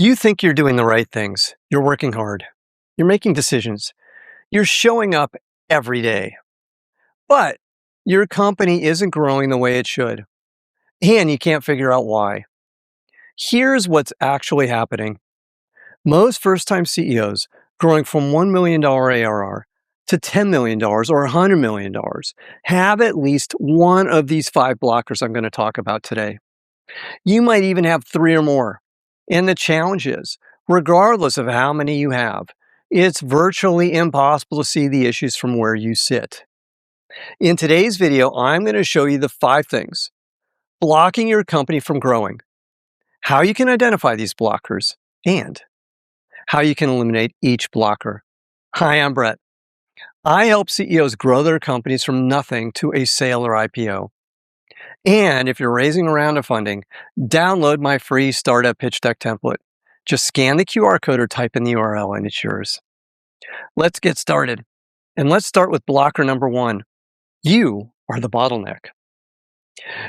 You think you're doing the right things. You're working hard. You're making decisions. You're showing up every day. But your company isn't growing the way it should. And you can't figure out why. Here's what's actually happening. Most first time CEOs growing from $1 million ARR to $10 million or $100 million have at least one of these five blockers I'm going to talk about today. You might even have three or more. And the challenge is, regardless of how many you have, it's virtually impossible to see the issues from where you sit. In today's video, I'm going to show you the five things blocking your company from growing, how you can identify these blockers, and how you can eliminate each blocker. Hi, I'm Brett. I help CEOs grow their companies from nothing to a sale or IPO. And if you're raising a round of funding, download my free startup pitch deck template. Just scan the QR code or type in the URL and it's yours. Let's get started. And let's start with blocker number one. You are the bottleneck.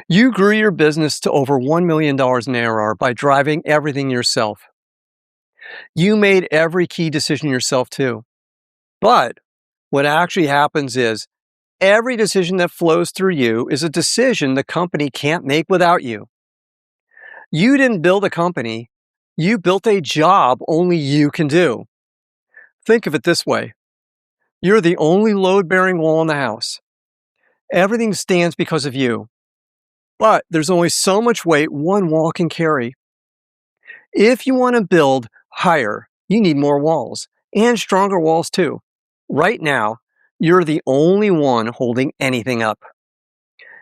You grew your business to over $1 million in ARR by driving everything yourself. You made every key decision yourself too. But what actually happens is every decision that flows through you is a decision the company can't make without you. You didn't build a company, you built a job only you can do. Think of it this way. You're the only load-bearing wall in the house. Everything stands because of you. But there's only so much weight one wall can carry. If you want to build higher, you need more walls, and stronger walls too. Right now, you're the only one holding anything up.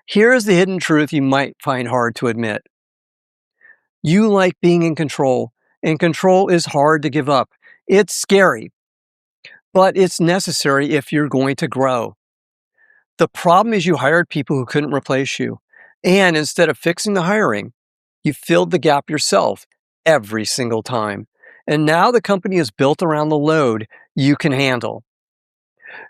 Here's the hidden truth you might find hard to admit. You like being in control, and control is hard to give up. It's scary, but it's necessary if you're going to grow. The problem is you hired people who couldn't replace you, and instead of fixing the hiring, you filled the gap yourself every single time. And now the company is built around the load you can handle.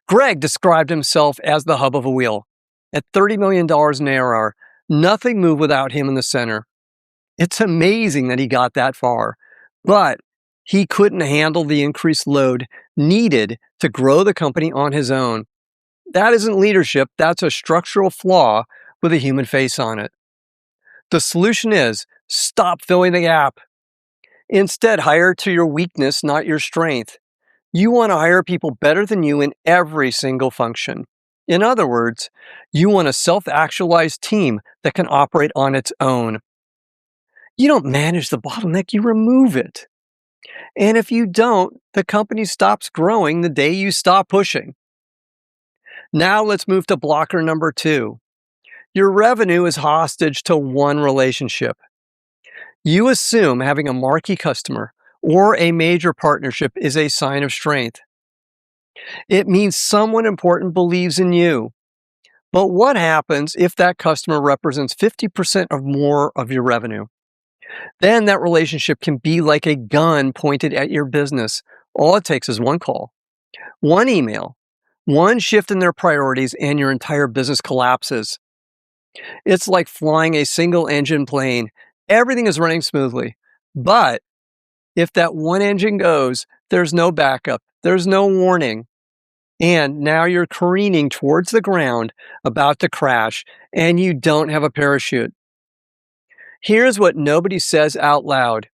Greg described himself as the hub of a wheel. At $30 million in ARR, nothing moved without him in the center. It's amazing that he got that far, but he couldn't handle the increased load needed to grow the company on his own. That isn't leadership, that's a structural flaw with a human face on it. The solution is stop filling the gap. Instead, hire to your weakness, not your strength. You want to hire people better than you in every single function. In other words, you want a self-actualized team that can operate on its own. You don't manage the bottleneck, you remove it. And if you don't, the company stops growing the day you stop pushing. Now let's move to blocker number two. Your revenue is hostage to one relationship. You assume having a marquee customer or a major partnership is a sign of strength. It means someone important believes in you. But what happens if that customer represents 50% or more of your revenue? Then that relationship can be like a gun pointed at your business. All it takes is one call, one email, one shift in their priorities, and your entire business collapses. It's like flying a single-engine plane. Everything is running smoothly. But if that one engine goes, there's no backup, there's no warning. And now you're careening towards the ground, about to crash, and you don't have a parachute. Here's what nobody says out loud.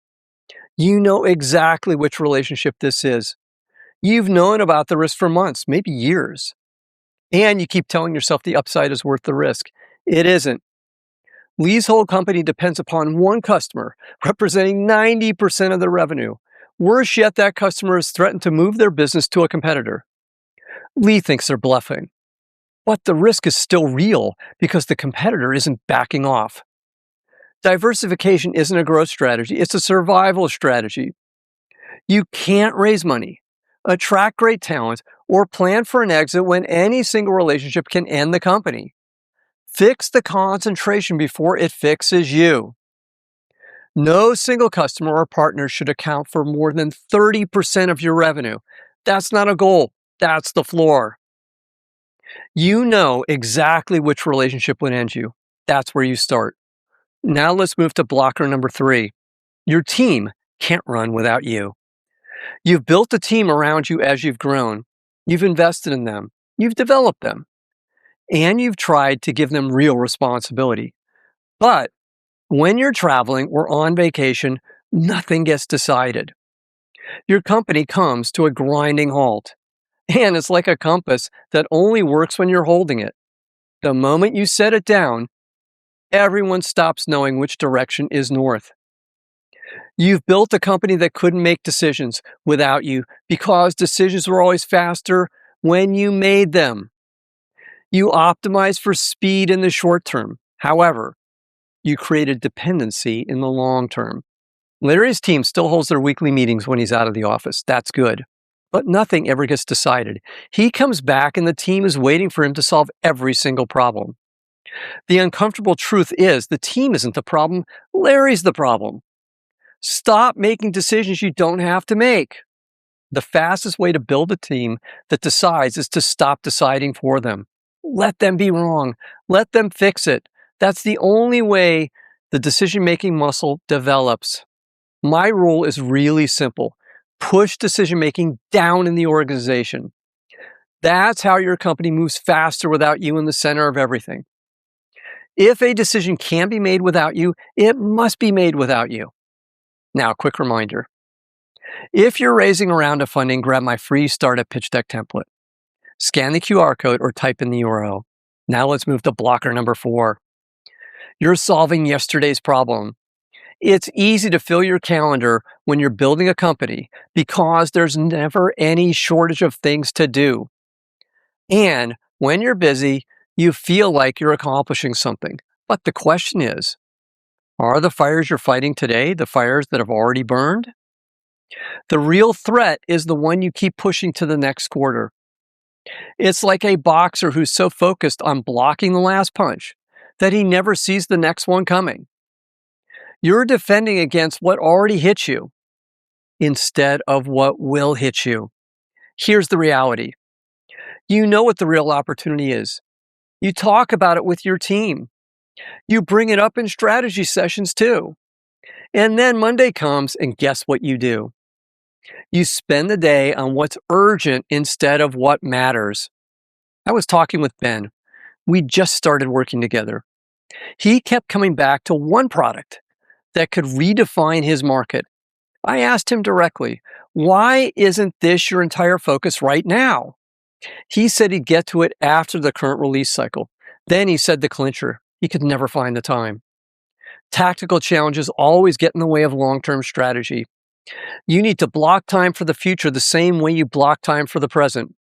You know exactly which relationship this is. You've known about the risk for months, maybe years. And you keep telling yourself the upside is worth the risk. It isn't. Lee's whole company depends upon one customer, representing 90% of the revenue. Worse yet, that customer has threatened to move their business to a competitor. Lee thinks they're bluffing. But the risk is still real because the competitor isn't backing off. Diversification isn't a growth strategy, it's a survival strategy. You can't raise money, attract great talent, or plan for an exit when any single relationship can end the company. Fix the concentration before it fixes you. No single customer or partner should account for more than 30% of your revenue. That's not a goal, that's the floor. You know exactly which relationship would end you. That's where you start. Now let's move to blocker number three. Your team can't run without you. You've built a team around you as you've grown. You've invested in them. You've developed them. And you've tried to give them real responsibility. But when you're traveling or on vacation, nothing gets decided. Your company comes to a grinding halt. And it's like a compass that only works when you're holding it. The moment you set it down, everyone stops knowing which direction is north. You've built a company that couldn't make decisions without you because decisions were always faster when you made them. You optimized for speed in the short term. However, you created dependency in the long term. Larry's team still holds their weekly meetings when he's out of the office. That's good. But nothing ever gets decided. He comes back and the team is waiting for him to solve every single problem. The uncomfortable truth is the team isn't the problem. Larry's the problem. Stop making decisions you don't have to make. The fastest way to build a team that decides is to stop deciding for them. Let them be wrong. Let them fix it. That's the only way the decision-making muscle develops. My rule is really simple. Push decision-making down in the organization. That's how your company moves faster without you in the center of everything. If a decision can be made without you, it must be made without you. Now, a quick reminder. If you're raising a round of funding, grab my free startup pitch deck template. Scan the QR code or type in the URL. Now let's move to blocker number 4. You're solving yesterday's problem. It's easy to fill your calendar when you're building a company because there's never any shortage of things to do. And when you're busy, you feel like you're accomplishing something. But the question is, are the fires you're fighting today the fires that have already burned? The real threat is the one you keep pushing to the next quarter. It's like a boxer who's so focused on blocking the last punch that he never sees the next one coming. You're defending against what already hit you instead of what will hit you. Here's the reality. You know what the real opportunity is. You talk about it with your team. You bring it up in strategy sessions too. And then Monday comes, and guess what you do? You spend the day on what's urgent instead of what matters. I was talking with Ben. We just started working together. He kept coming back to one product that could redefine his market. I asked him directly, why isn't this your entire focus right now? He said he'd get to it after the current release cycle. Then he said the clincher. He could never find the time. Tactical challenges always get in the way of long-term strategy. You need to block time for the future the same way you block time for the present.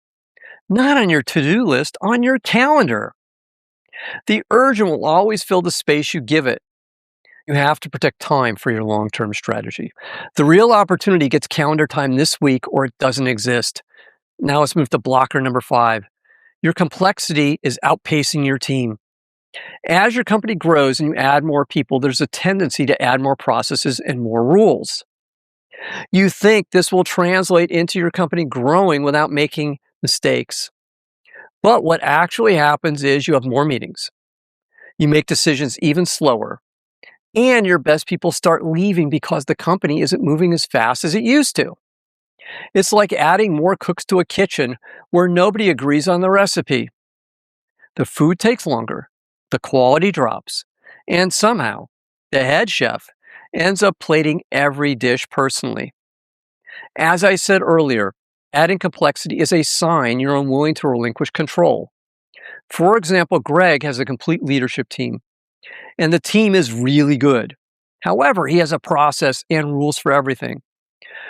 Not on your to-do list, on your calendar. The urgent will always fill the space you give it. You have to protect time for your long-term strategy. The real opportunity gets calendar time this week or it doesn't exist. Now let's move to blocker number 5. Your complexity is outpacing your team. As your company grows and you add more people, there's a tendency to add more processes and more rules. You think this will translate into your company growing without making mistakes. But what actually happens is you have more meetings. You make decisions even slower. And your best people start leaving because the company isn't moving as fast as it used to. It's like adding more cooks to a kitchen where nobody agrees on the recipe. The food takes longer, the quality drops, and somehow the head chef ends up plating every dish personally. As I said earlier, adding complexity is a sign you're unwilling to relinquish control. For example, Greg has a complete leadership team, and the team is really good. However, he has a process and rules for everything.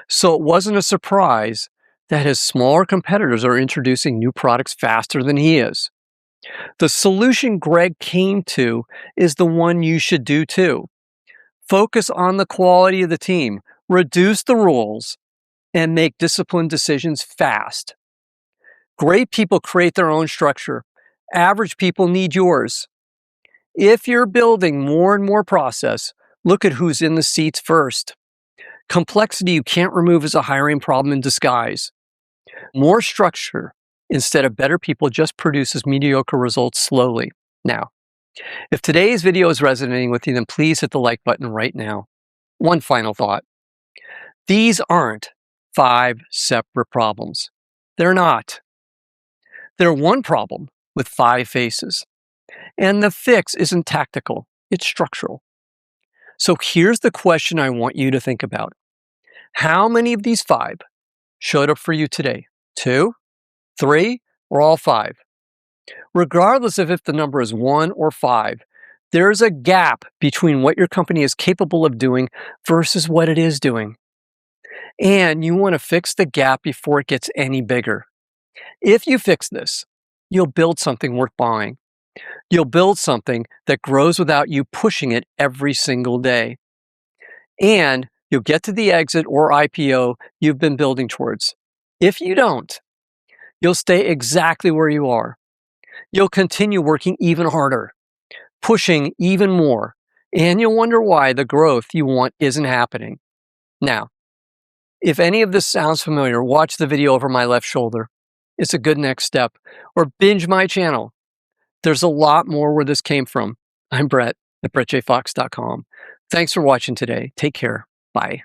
So it wasn't a surprise that his smaller competitors are introducing new products faster than he is. The solution Greg came to is the one you should do too. Focus on the quality of the team, reduce the rules, and make disciplined decisions fast. Great people create their own structure. Average people need yours. If you're building more and more process, look at who's in the seats first. Complexity you can't remove is a hiring problem in disguise. More structure instead of better people just produces mediocre results slowly. Now, if today's video is resonating with you, then please hit the like button right now. One final thought. These aren't 5 separate problems. They're not. They're one problem with 5 faces. And the fix isn't tactical, it's structural. So here's the question I want you to think about. How many of these 5 showed up for you today? 2, 3, or all 5? Regardless of if the number is 1 or 5, there's a gap between what your company is capable of doing versus what it is doing. And you want to fix the gap before it gets any bigger. If you fix this, you'll build something worth buying. You'll build something that grows without you pushing it every single day. And you'll get to the exit or IPO you've been building towards. If you don't, you'll stay exactly where you are. You'll continue working even harder, pushing even more, and you'll wonder why the growth you want isn't happening. Now, if any of this sounds familiar, watch the video over my left shoulder. It's a good next step. Or binge my channel. There's a lot more where this came from. I'm Brett at BrettJFox.com. Thanks for watching today. Take care. Bye.